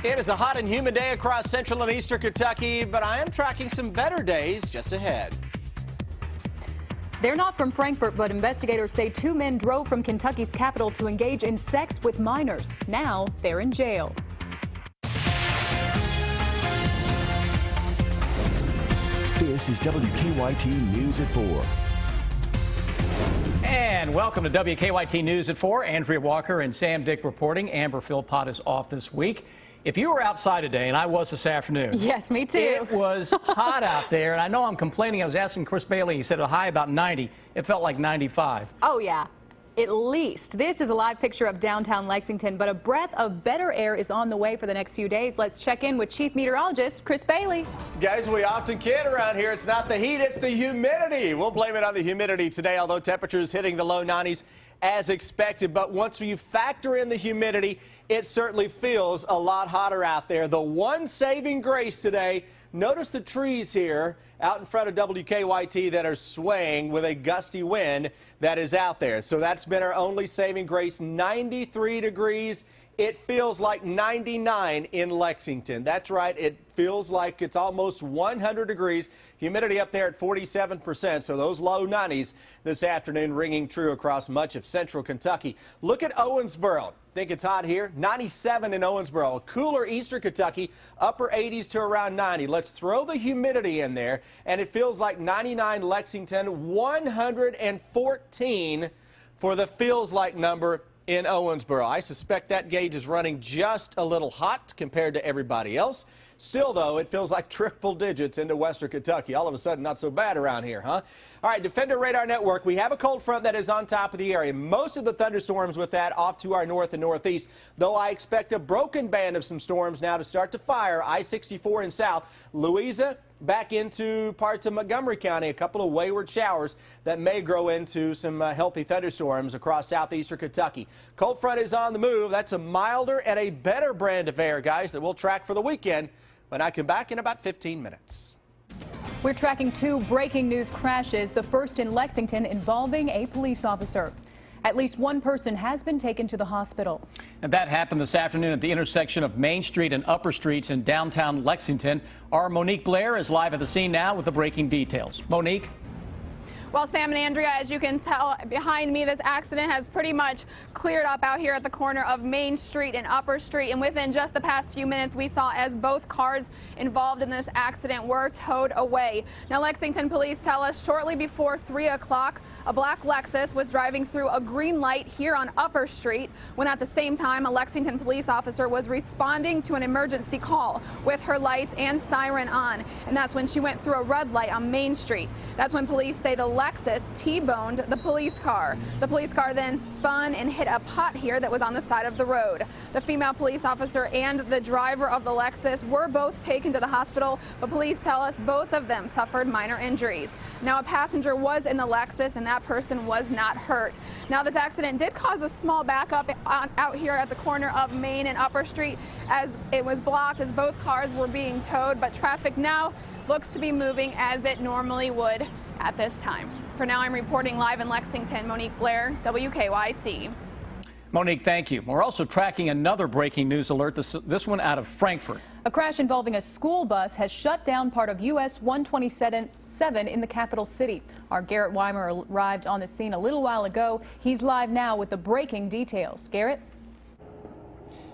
It is a hot and humid day across central and eastern Kentucky, but I am tracking some better days just ahead. They're not from Frankfort, but investigators say two men drove from Kentucky's capital to engage in sex with minors. Now they're in jail. This is WKYT News at 4. And welcome to WKYT News at 4. Andrea Walker and Sam Dick reporting. Amber Philpott is off this week. If you were outside today, and I was this afternoon. Yes, me too. It was hot out there, and I know I'm complaining. I was asking Chris Bailey. He said a high about 90. It felt like 95. Oh, yeah. At least. This is a live picture of downtown Lexington, but a breath of better air is on the way for the next few days. Let's check in with Chief Meteorologist Chris Bailey. Guys, we often kid around here. It's not the heat, it's the humidity. We'll blame it on the humidity today, although temperatures hitting the low 90s as expected. But once you factor in the humidity, it certainly feels a lot hotter out there. The one saving grace today, notice the trees here out in front of WKYT that are swaying with a gusty wind that is out there. So that's been our only saving grace. 93 degrees. It feels like 99 in Lexington. That's right. It feels like it's almost 100 degrees. Humidity up there at 47%. So those low 90s this afternoon ringing true across much of central Kentucky. Look at Owensboro. Think it's hot here? 97 in Owensboro. Cooler eastern Kentucky, upper 80s to around 90. Let's throw the humidity in there, and it feels like 99 Lexington, 114 for the feels like number in Owensboro. I suspect that gauge is running just a little hot compared to everybody else. Still, though, it feels like triple digits into western Kentucky. All of a sudden, not so bad around here, huh? All right, Defender Radar Network, we have a cold front that is on top of the area. Most of the thunderstorms with that off to our north and northeast, though I expect a broken band of some storms now to start to fire. I-64 and south, Louisa, back into parts of Montgomery County, a couple of wayward showers that may grow into some healthy thunderstorms across southeastern Kentucky. Cold front is on the move. That's a milder and a better brand of air, guys, that we'll track for the weekend when I come back in about 15 minutes. We're tracking two breaking news crashes, the first in Lexington involving a police officer. At least one person has been taken to the hospital. And that happened this afternoon at the intersection of Main Street and Upper Streets in downtown Lexington. Our Monique Blair is live at the scene now with the breaking details. Monique. Well, Sam and Andrea, as you can tell behind me, this accident has pretty much cleared up out here at the corner of Main Street and Upper Street. And within just the past few minutes, we saw as both cars involved in this accident were towed away. Now, Lexington police tell us shortly before 3 o'clock, a black Lexus was driving through a green light here on Upper Street when at the same time a Lexington police officer was responding to an emergency call with her lights and siren on. And that's when she went through a red light on Main Street. That's when police say the Lexus T-boned the police car. The police car then spun and hit a pot here that was on the side of the road. The female police officer and the driver of the Lexus were both taken to the hospital, but police tell us both of them suffered minor injuries. Now, a passenger was in the Lexus and that person was not hurt. Now, this accident did cause a small backup out here at the corner of Main and Upper Street as it was blocked as both cars were being towed, but traffic now looks to be moving as it normally would at this time. For now, I'm reporting live in Lexington. Monique Blair, WKYT. Monique, thank you. We're also tracking another breaking news alert, this one out of Frankfort. A crash involving a school bus has shut down part of US 127 in the capital city. Our Garrett Weimer arrived on the scene a little while ago. He's live now with the breaking details. Garrett?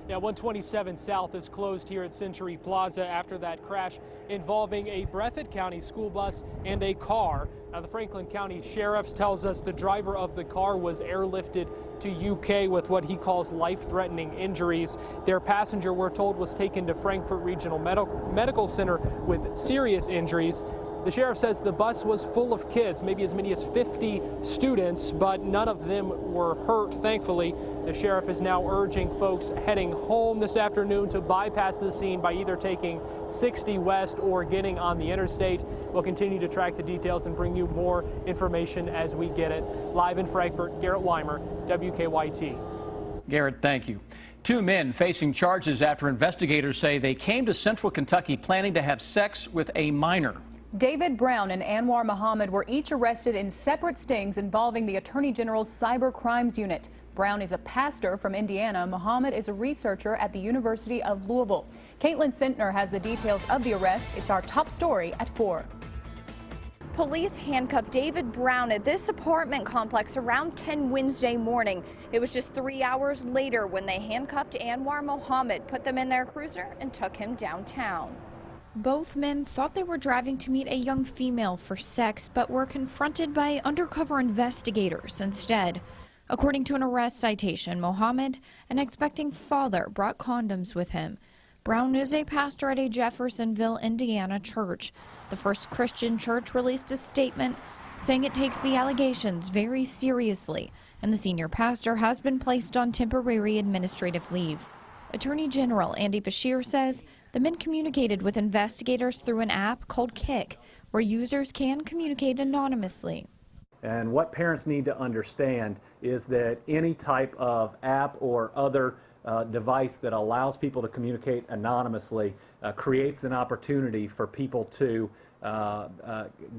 Now, 127 South is closed here at Century Plaza after that crash involving a Breathitt County school bus and a car. Now, the Franklin County Sheriff's tells us the driver of the car was airlifted to UK with what he calls life-threatening injuries. Their passenger, we're told, was taken to Frankfort Regional Medical Center with serious injuries. The sheriff says the bus was full of kids, maybe as many as 50 students, but none of them were hurt, thankfully. The sheriff is now urging folks heading home this afternoon to bypass the scene by either taking 60 west or getting on the interstate. We'll continue to track the details and bring you more information as we get it. Live in Frankfort, Garrett Weimer, WKYT. Garrett, thank you. Two men facing charges after investigators say they came to central Kentucky planning to have sex with a minor. David Brown and Anwar Muhammad were each arrested in separate stings involving the Attorney General's Cyber Crimes Unit. Brown is a pastor from Indiana. Muhammad is a researcher at the University of Louisville. Caitlin Sintner has the details of the arrest. It's our top story at 4. Police handcuffed David Brown at this apartment complex around 10 Wednesday morning. It was just 3 hours later when they handcuffed Anwar Mohammed, put them in their cruiser, and took him downtown. Both men thought they were driving to meet a young female for sex, but were confronted by undercover investigators instead. According to an arrest citation, Mohammed, an expecting father, brought condoms with him. Brown is a pastor at a Jeffersonville, Indiana church. The First Christian Church released a statement saying it takes the allegations very seriously, and the senior pastor has been placed on temporary administrative leave. Attorney General Andy Beshear says the men communicated with investigators through an app called Kick, where users can communicate anonymously. And what parents need to understand is that any type of app or other device that allows people to communicate anonymously creates an opportunity for people to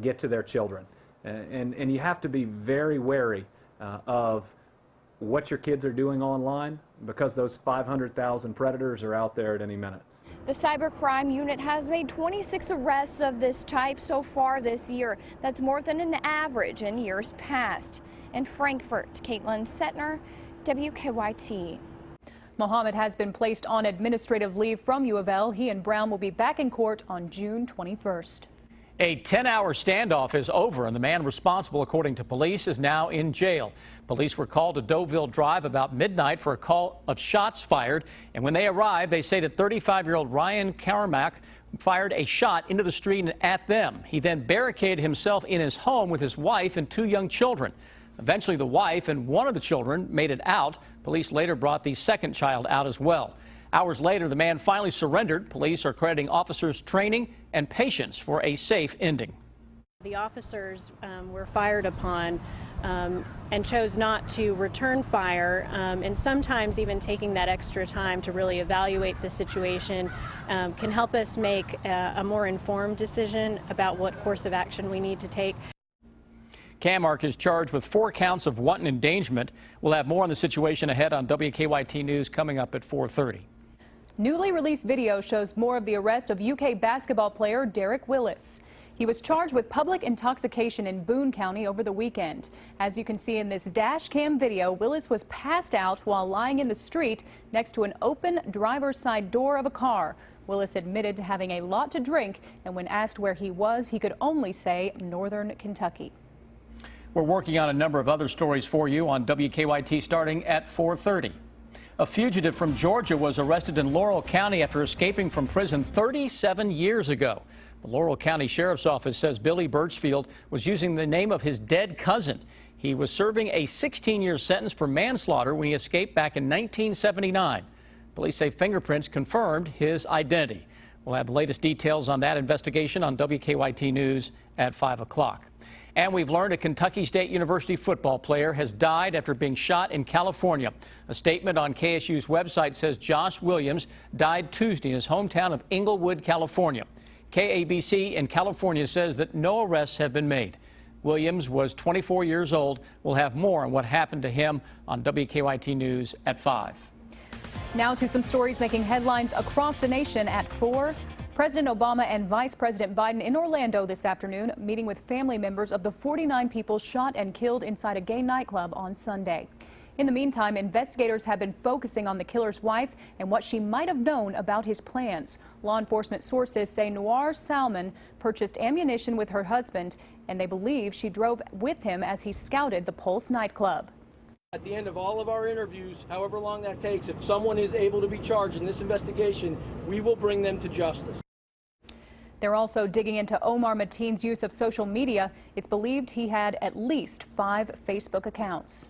get to their children. And you have to be very wary of what your kids are doing online, because those 500,000 predators are out there at any minute. The cybercrime unit has made 26 arrests of this type so far this year. That's more than an average in years past. In Frankfort, Caitlin Sintner, WKYT. Mohammed has been placed on administrative leave from U of L. He and Brown will be back in court on June 21st. A 10-hour standoff is over, and the man responsible, according to police, is now in jail. Police were called to Deauville Drive about midnight for a call of shots fired, and when they arrived, they say that 35-year-old Ryan Carmack fired a shot into the street and at them. He then barricaded himself in his home with his wife and 2 young children. Eventually, the wife and one of the children made it out. Police later brought the second child out as well. Hours later, the man finally surrendered. Police are crediting officers' training and patience for a safe ending. The officers were fired upon and chose not to return fire, and sometimes even taking that extra time to really evaluate the situation can help us make a more informed decision about what course of action we need to take. Camark is charged with 4 counts of wanton endangerment. We'll have more on the situation ahead on WKYT News coming up at 4:30. Newly released video shows more of the arrest of UK basketball player Derek Willis. He was charged with public intoxication in Boone County over the weekend. As you can see in this dash cam video, Willis was passed out while lying in the street next to an open driver's side door of a car. Willis admitted to having a lot to drink, and when asked where he was, he could only say Northern Kentucky. We're working on a number of other stories for you on WKYT starting at 4:30. A fugitive from Georgia was arrested in Laurel County after escaping from prison 37 years ago. The Laurel County Sheriff's Office says Billy Birchfield was using the name of his dead cousin. He was serving a 16-year sentence for manslaughter when he escaped back in 1979. Police say fingerprints confirmed his identity. We'll have the latest details on that investigation on WKYT News at 5 o'clock. And we've learned a Kentucky State University football player has died after being shot in California. A statement on KSU's website says Josh Williams died Tuesday in his hometown of Inglewood, California. KABC in California says that no arrests have been made. Williams was 24 years old. We'll have more on what happened to him on WKYT News at 5. Now to some stories making headlines across the nation at 4. President Obama and Vice President Biden in Orlando this afternoon, meeting with family members of the 49 people shot and killed inside a gay nightclub on Sunday. In the meantime, investigators have been focusing on the killer's wife and what she might have known about his plans. Law enforcement sources say Noir Salmon purchased ammunition with her husband, and they believe she drove with him as he scouted the Pulse nightclub. At the end of all of our interviews, however long that takes, if someone is able to be charged in this investigation, we will bring them to justice. They're also digging into Omar Mateen's use of social media. It's believed he had at least 5 Facebook accounts.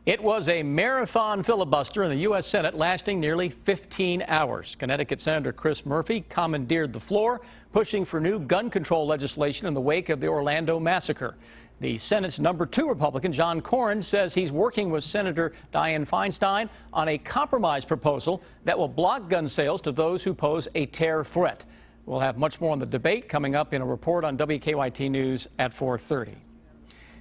It was a marathon filibuster in the U.S. Senate lasting nearly 15 hours. Connecticut Senator Chris Murphy commandeered the floor, pushing for new gun control legislation in the wake of the Orlando massacre. The Senate's number 2 Republican, John Cornyn, says he's working with Senator Dianne Feinstein on a compromise proposal that will block gun sales to those who pose a terror threat. We'll have much more on the debate coming up in a report on WKYT News at 4:30.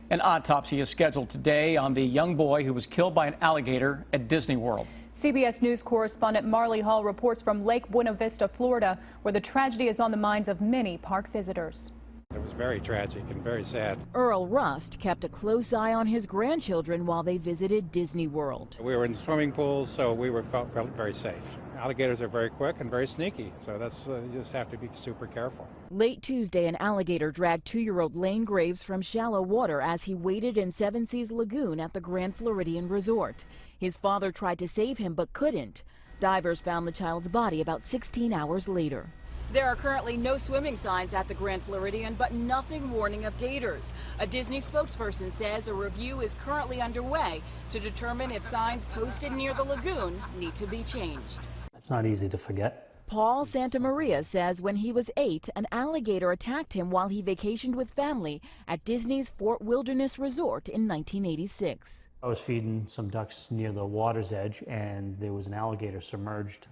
An autopsy is scheduled today on the young boy who was killed by an alligator at Disney World. CBS News correspondent Marley Hall reports from Lake Buena Vista, Florida, where the tragedy is on the minds of many park visitors. It was very tragic and very sad. Earl Rust kept a close eye on his grandchildren while they visited Disney World. We were in swimming pools, so we felt very safe. Alligators are very quick and very sneaky, so that's you just have to be super careful. Late Tuesday, an alligator dragged 2-year-old Lane Graves from shallow water as he waded in Seven Seas Lagoon at the Grand Floridian Resort. His father tried to save him but couldn't. Divers found the child's body about 16 hours later. There are currently no swimming signs at the Grand Floridian, but nothing warning of gators. A Disney spokesperson says a review is currently underway to determine if signs posted near the lagoon need to be changed. It's not easy to forget. Paul Santamaria says when he was 8, an alligator attacked him while he vacationed with family at Disney's Fort Wilderness Resort in 1986. I was feeding some ducks near the water's edge, and there was an alligator submerged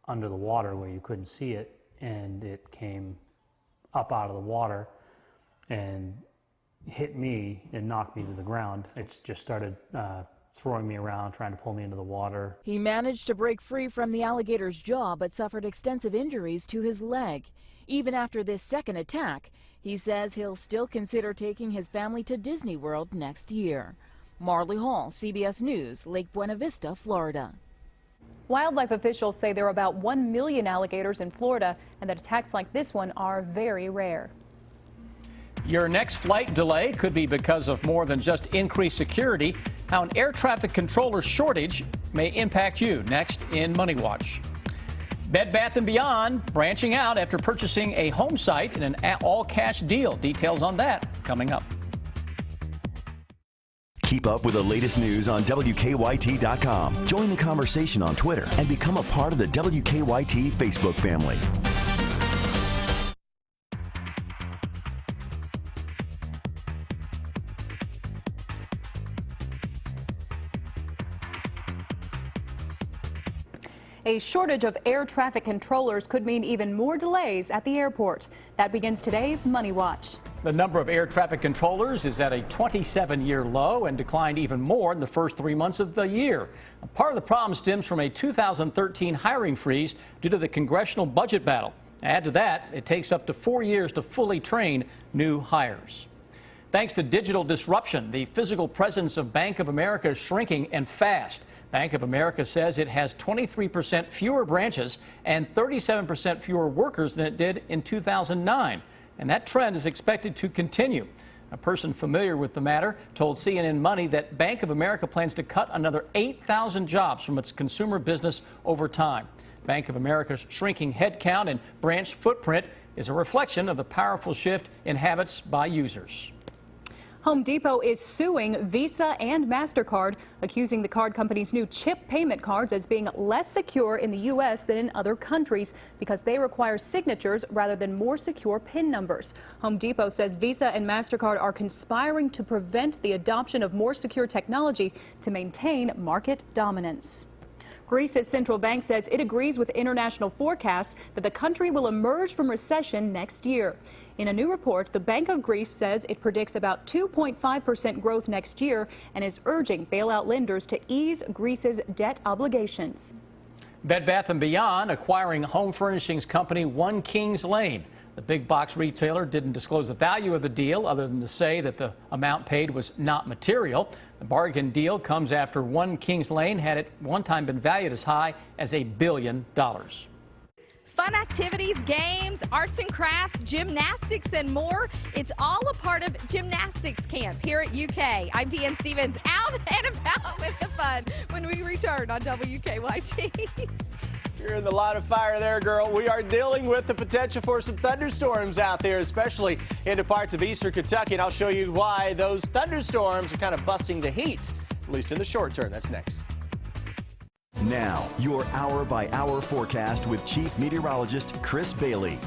under the water where you couldn't see it, and it came up out of the water and hit me and knocked me to the ground. It's just started throwing me around, trying to pull me into the water. He managed to break free from the alligator's jaw but suffered extensive injuries to his leg. Even after this second attack, he says he'll still consider taking his family to Disney World next year. Marley Hall, CBS News, Lake Buena Vista, Florida. Wildlife officials say there are about 1 million alligators in Florida and that attacks like this one are very rare. Your next flight delay could be because of more than just increased security. How an air traffic controller shortage may impact you next in Money Watch. Bed Bath & Beyond branching out after purchasing a home site in an all-cash deal. Details on that coming up. Keep up with the latest news on WKYT.com. Join the conversation on Twitter and become a part of the WKYT Facebook family. A shortage of air traffic controllers could mean even more delays at the airport. That begins today's Money Watch. The number of air traffic controllers is at a 27-year low and declined even more in the first 3 months of the year. Part of the problem stems from a 2013 hiring freeze due to the congressional budget battle. Add to that, it takes up to 4 years to fully train new hires. Thanks to digital disruption, the physical presence of Bank of America is shrinking and fast. Bank of America says it has 23% fewer branches and 37% fewer workers than it did in 2009. And that trend is expected to continue. A person familiar with the matter told CNN Money that Bank of America plans to cut another 8,000 jobs from its consumer business over time. Bank of America's shrinking headcount and branch footprint is a reflection of the powerful shift in habits by users. Home Depot is suing Visa and MasterCard, accusing the card company's new chip payment cards as being less secure in the U.S. than in other countries because they require signatures rather than more secure PIN numbers. Home Depot says Visa and MasterCard are conspiring to prevent the adoption of more secure technology to maintain market dominance. Greece's central bank says it agrees with international forecasts that the country will emerge from recession next year. In a new report, the Bank of Greece says it predicts about 2.5% growth next year and is urging bailout lenders to ease Greece's debt obligations. Bed Bath & Beyond acquiring home furnishings company One Kings Lane. The big box retailer didn't disclose the value of the deal other than to say that the amount paid was not material. The bargain deal comes after One Kings Lane had at one time been valued as high as $1 billion. Fun activities, games, arts and crafts, gymnastics, and more. It's all a part of gymnastics camp here at UK. I'm Deanne Stevens, out and about with the fun when we return on WKYT. You're in the line of fire there, girl. We are dealing with the potential for some thunderstorms out there, especially into parts of eastern Kentucky, and I'll show you why those thunderstorms are kind of busting the heat, at least in the short term. That's next. Now, your hour-by-hour forecast with Chief Meteorologist Chris Bailey.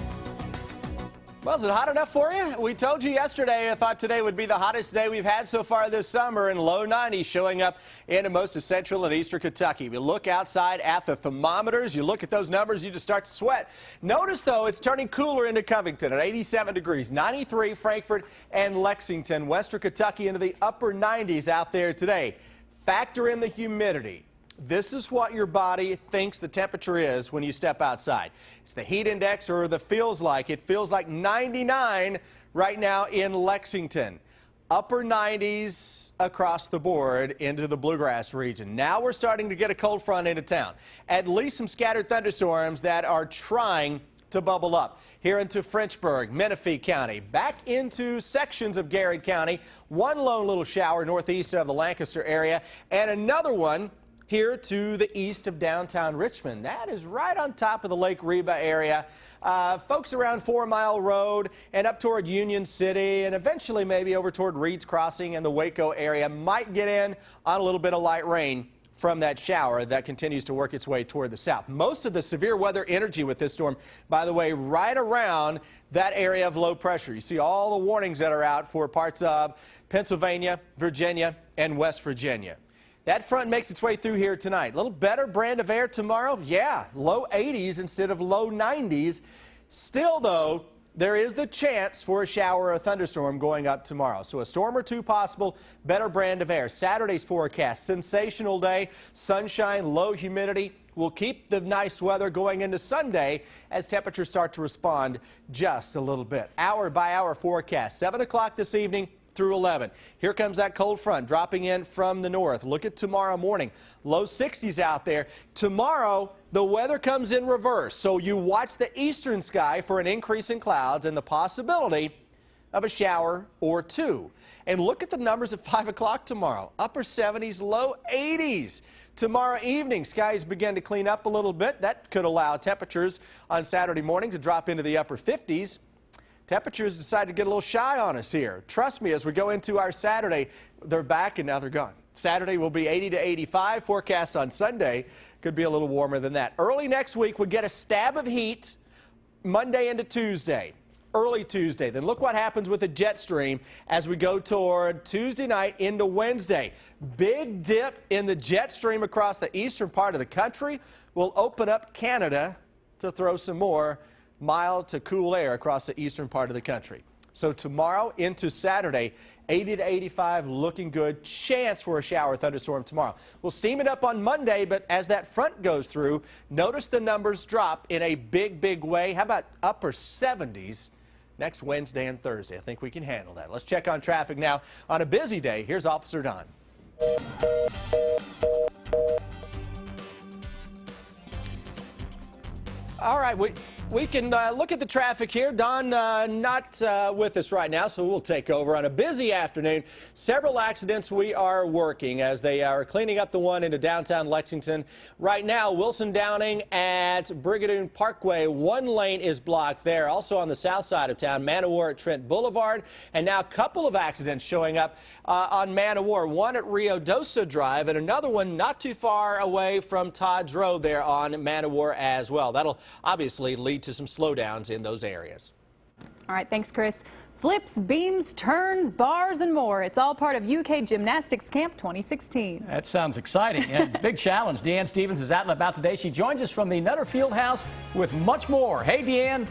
Well, is it hot enough for you? We told you yesterday, I thought today would be the hottest day we've had so far this summer, and low 90s showing up in most of central and eastern Kentucky. We look outside at the thermometers, you look at those numbers, you just start to sweat. Notice, though, it's turning cooler into Covington at 87 degrees, 93 Frankfort and Lexington, western Kentucky into the upper 90s out there today. Factor in the humidity. This is what your body thinks the temperature is when you step outside. It's the heat index, or the feels like. It feels like 99 right now in Lexington. Upper 90s across the board into the bluegrass region. Now we're starting to get a cold front into town. At least some scattered thunderstorms that are trying to bubble up here into Frenchburg, Menifee County, back into sections of Garrett County. One lone little shower northeast of the Lancaster area, and another one here to the east of downtown Richmond. That is right on top of the Lake Reba area. Folks around 4 Mile Road and up toward Union City and eventually maybe over toward Reed's Crossing and the Waco area might get in on a little bit of light rain from that shower that continues to work its way toward the south. Most of the severe weather energy with this storm, by the way, right around that area of low pressure. You see all the warnings that are out for parts of Pennsylvania, Virginia, and West Virginia. That front makes its way through here tonight. A little better brand of air tomorrow. Yeah, low 80s instead of low 90s. Still, though, there is the chance for a shower or a thunderstorm going up tomorrow. So a storm or two possible, better brand of air. Saturday's forecast, sensational day, sunshine, low humidity. We'll keep the nice weather going into Sunday as temperatures start to respond just a little bit. Hour by hour forecast, 7 o'clock this evening through 11. Here comes that cold front dropping in from the north. Look at tomorrow morning. Low 60s out there. Tomorrow, the weather comes in reverse. So you watch the eastern sky for an increase in clouds and the possibility of a shower or two. And look at the numbers at 5 o'clock tomorrow. Upper 70s, low 80s. Tomorrow evening, skies begin to clean up a little bit. That could allow temperatures on Saturday morning to drop into the upper 50s. Temperatures decide to get a little shy on us here. Trust me, as we go into our Saturday, they're back and now they're gone. Saturday will be 80 to 85. Forecast on Sunday could be a little warmer than that. Early next week, we get a stab of heat Monday into Tuesday, early Tuesday. Then look what happens with the jet stream as we go toward Tuesday night into Wednesday. Big dip in the jet stream across the eastern part of the country will open up Canada to throw some more mild to cool air across the eastern part of the country. So tomorrow into Saturday, 80 to 85, looking good. Chance for a shower thunderstorm tomorrow. We'll steam it up on Monday, but as that front goes through, notice the numbers drop in a big way. How about upper 70s next Wednesday and Thursday? I think we can handle that. Let's check on traffic now. On a busy day, here's Officer Don. All right, we can look at the traffic here. Don not with us right now, so we'll take over. On a busy afternoon, several accidents we are working as they are cleaning up the one into downtown Lexington. Right now, Wilson Downing at Brigadoon Parkway, one lane is blocked there. Also on the south side of town, Man O' War at Trent Boulevard. And now a couple of accidents showing up on Man O' War, one at Rio Dosa Drive and another one not too far away from Todd's Road there on Man O' War as well. That'll obviously lead to some slowdowns in those areas. All right, thanks, Chris. Flips, beams, turns, bars, and more. It's all part of UK Gymnastics Camp 2016. That sounds exciting and big challenge. Deanne Stevens is out and about today. She joins us from the Nutter Fieldhouse with much more. Hey, Deanne.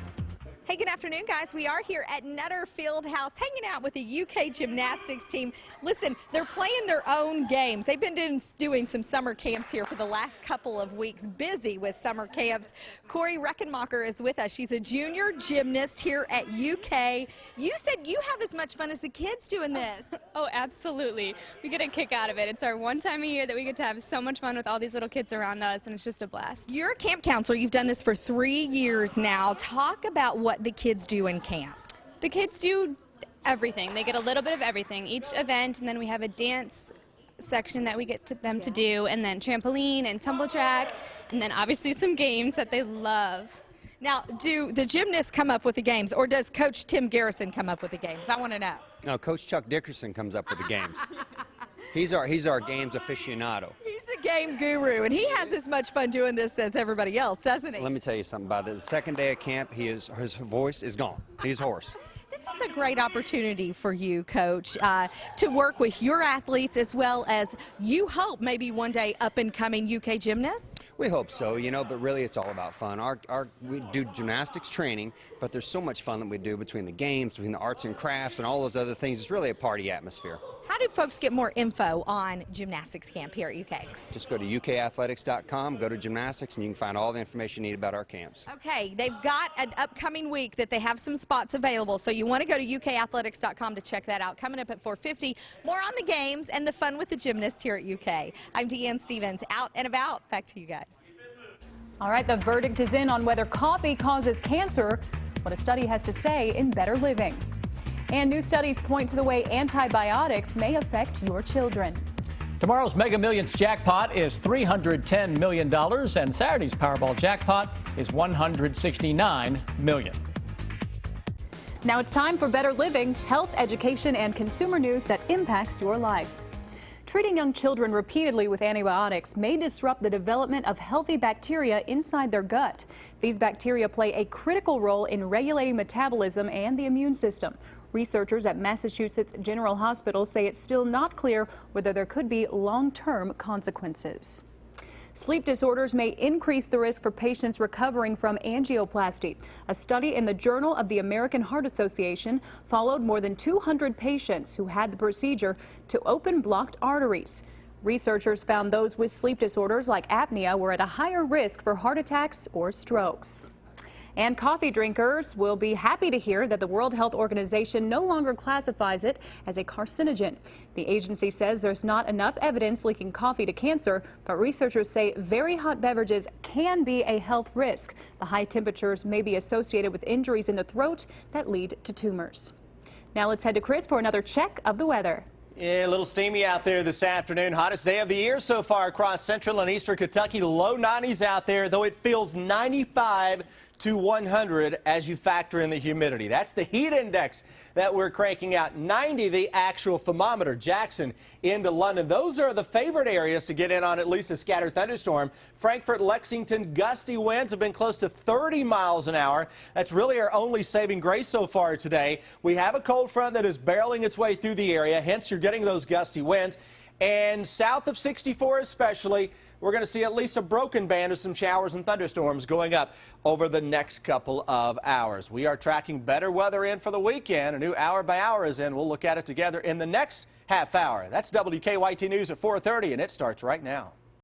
Hey, good afternoon, guys. We are here at Nutter Fieldhouse hanging out with the UK Gymnastics team. Listen, they're playing their own games. They've been doing some summer camps here for the last couple of weeks, busy with summer camps. Corey Reckenmacher is with us. She's a junior gymnast here at UK. You said you have as much fun as the kids doing this. Oh, absolutely. We get a kick out of it. It's our one time a year that we get to have so much fun with all these little kids around us, and it's just a blast. You're a camp counselor. You've done this for 3 years now. Talk about what the kids do in camp. The kids do everything. They get a little bit of everything each event, and then we have a dance section that we get them to do, and then trampoline and tumble track, and then obviously some games that they love. Now, do the gymnasts come up with the games, or does Coach Tim Garrison come up with the games? I want to know. No, Coach Chuck Dickerson comes up with the games. He's our games aficionado. He's the game guru, and he has as much fun doing this as everybody else, doesn't he? Let me tell you something about it. The second day of camp, his voice is gone. He's hoarse. This is a great opportunity for you, Coach, to work with your athletes as well as you hope maybe one day up-and-coming UK gymnasts. We hope so, you know, but really it's all about fun. We do gymnastics training, but there's so much fun that we do between the games, between the arts and crafts and all those other things. It's really a party atmosphere. How do folks get more info on gymnastics camp here at UK? Just go to ukathletics.com, go to gymnastics, and you can find all the information you need about our camps. Okay, they've got an upcoming week that they have some spots available, so you want to go to ukathletics.com to check that out. Coming up at 4:50, more on the games and the fun with the gymnasts here at UK. I'm Deanne Stevens, out and about. Back to you guys. All right, the verdict is in on whether coffee causes cancer, what a study has to say in Better Living. And new studies point to the way antibiotics may affect your children. Tomorrow's Mega Millions jackpot is $310 million, and Saturday's Powerball jackpot is $169 million. Now it's time for Better Living, health, education, and consumer news that impacts your life. Treating young children repeatedly with antibiotics may disrupt the development of healthy bacteria inside their gut. These bacteria play a critical role in regulating metabolism and the immune system. Researchers at Massachusetts General Hospital say it's still not clear whether there could be long-term consequences. Sleep disorders may increase the risk for patients recovering from angioplasty. A study in the Journal of the American Heart Association followed more than 200 patients who had the procedure to open blocked arteries. Researchers found those with sleep disorders like apnea were at a higher risk for heart attacks or strokes. And coffee drinkers will be happy to hear that the World Health Organization no longer classifies it as a carcinogen. The agency says there's not enough evidence linking coffee to cancer, but researchers say very hot beverages can be a health risk. The high temperatures may be associated with injuries in the throat that lead to tumors. Now let's head to Chris for another check of the weather. Yeah, a little steamy out there this afternoon. Hottest day of the year so far across central and eastern Kentucky. Low 90s out there, though it feels 95 to 100 as you factor in the humidity. That's the heat index that we're cranking out. 90 the actual thermometer. Jackson into London. Those are the favorite areas to get in on at least a scattered thunderstorm. Frankfort, Lexington, gusty winds have been close to 30 miles an hour. That's really our only saving grace so far today. We have a cold front that is barreling its way through the area, hence you're getting those gusty winds. And south of 64 especially, we're going to see at least a broken band of some showers and thunderstorms going up over the next couple of hours. We are tracking better weather in for the weekend. A new hour by hour is in. We'll look at it together in the next half hour. That's WKYT News at 4:30, and it starts right now.